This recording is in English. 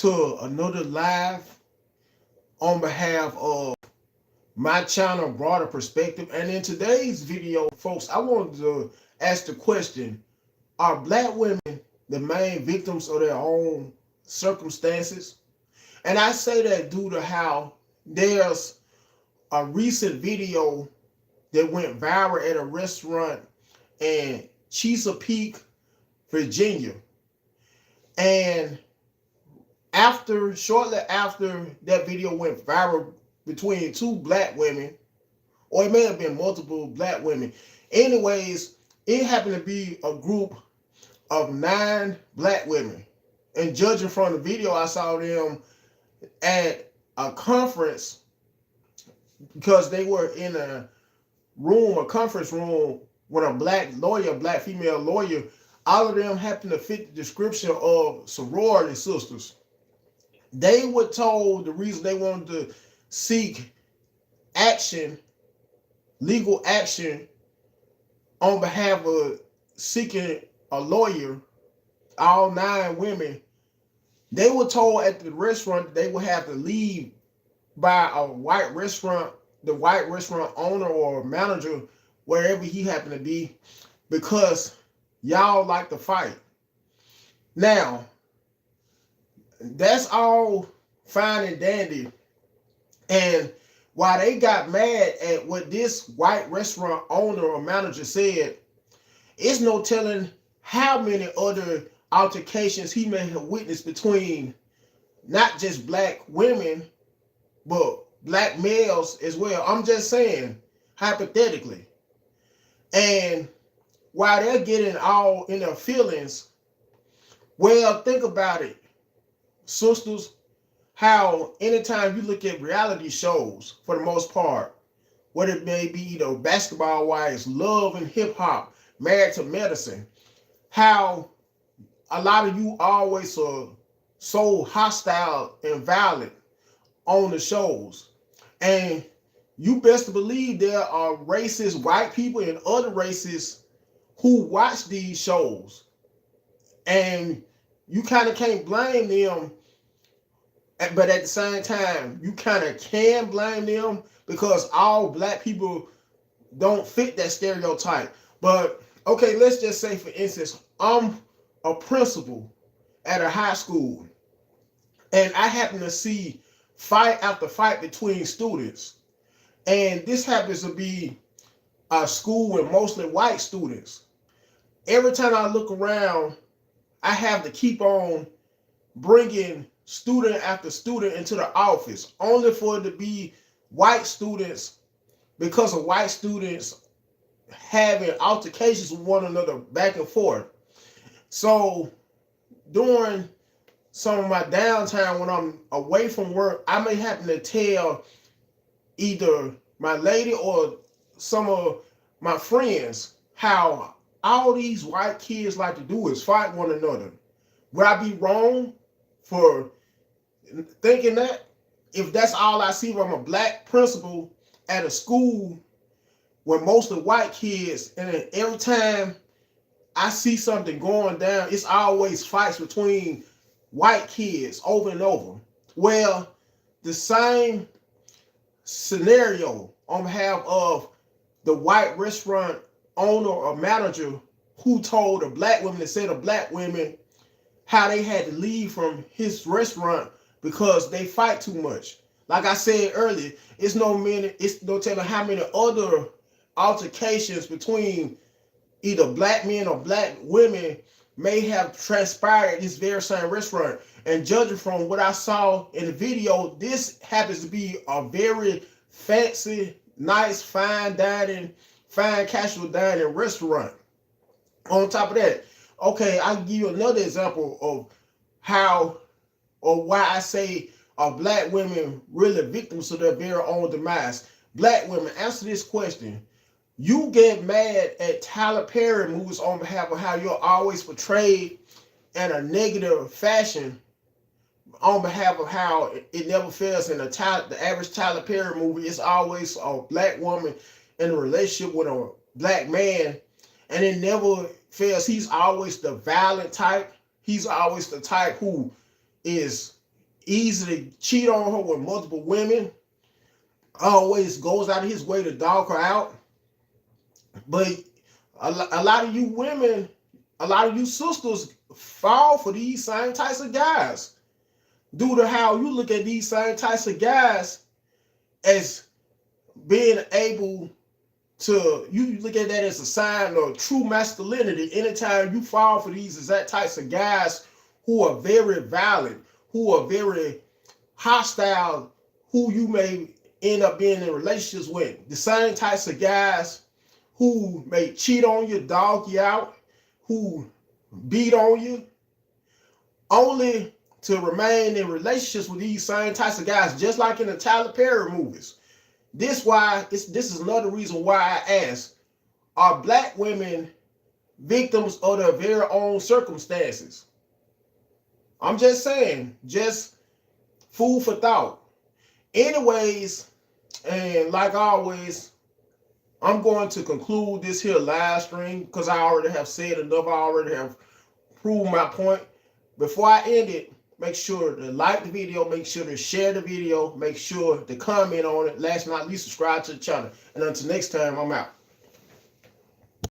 to another live on behalf of my channel, Broader Perspective. And in today's video, folks, I wanted to ask the question, are black women the main victims of their own circumstances? And I say that due to how there's a recent video that went viral at a restaurant in Chesapeake, Virginia. And shortly after that video went viral between two black women, or it may have been multiple black women. Anyways, it happened to be a group of 9 black women. And judging from the video, I saw them at a conference because they were in a conference room with a black lawyer, a black female lawyer. All of them happened to fit the description of sorority sisters. They were told the reason they wanted to seek action, legal action, on behalf of seeking a lawyer, all 9 women, they were told at the restaurant they would have to leave by a white restaurant, the white restaurant owner or manager, wherever he happened to be, because y'all like to fight. Now, that's all fine and dandy. And while they got mad at what this white restaurant owner or manager said, it's no telling how many other altercations he may have witnessed between not just black women, but black males as well. I'm just saying, hypothetically. And while they're getting all in their feelings, well, think about it, sisters, how anytime you look at reality shows, for the most part, whether it may be Basketball Wives, Love and Hip Hop, Married to Medicine, how a lot of you always are so hostile and violent on the shows. And you best believe there are racist white people and other races who watch these shows. And you kind of can't blame them, but at the same time, you kind of can blame them because all black people don't fit that stereotype. But okay, let's just say, for instance, I'm a principal at a high school, and I happen to see fight after fight between students. And this happens to be a school with mostly white students. Every time I look around, I have to keep on bringing student after student into the office, only for it to be white students, because of white students having altercations with one another back and forth. So during some of my downtime when I'm away from work, I may happen to tell either my lady or some of my friends how all these white kids like to do is fight one another. Would I be wrong for thinking that? If that's all I see from a black principal at a school with mostly white kids, and then every time I see something going down, it's always fights between white kids over and over. Well, the same scenario on behalf of the white restaurant owner or manager who told the black women, that said to black women how they had to leave from his restaurant because they fight too much. Like I said earlier, it's no telling how many other altercations between either black men or black women may have transpired at this very same restaurant. And judging from what I saw in the video, this happens to be a very fancy, nice, fine dining, fine casual dining restaurant. On top of that, okay, I'll give you another example of how or why I say are black women really victims of their very own demise. Black women, answer this question. You get mad at Tyler Perry movies on behalf of how you're always portrayed in a negative fashion, on behalf of how it never fails in the average Tyler Perry movie. It's always a black woman in a relationship with a black man, and it never fails. He's always the violent type. He's always the type who is easy to cheat on her with multiple women, always goes out of his way to dog her out. But a lot of you women, a lot of you sisters fall for these same types of guys due to how you look at these same types of guys as being able to, you look at that as a sign of true masculinity. Anytime you fall for these exact types of guys who are very violent, who are very hostile, who you may end up being in relationships with, the same types of guys who may cheat on you, dog you out, who beat on you, only to remain in relationships with these same types of guys, just like in the Tyler Perry movies. This is another reason why I ask, are black women victims of their very own circumstances? I'm just saying, just food for thought. Anyways, and like always, I'm going to conclude this here live stream because I already have said enough. I already have proved my point. Before I end it, make sure to like the video, make sure to share the video, make sure to comment on it. Last but not least, subscribe to the channel. And until next time, I'm out.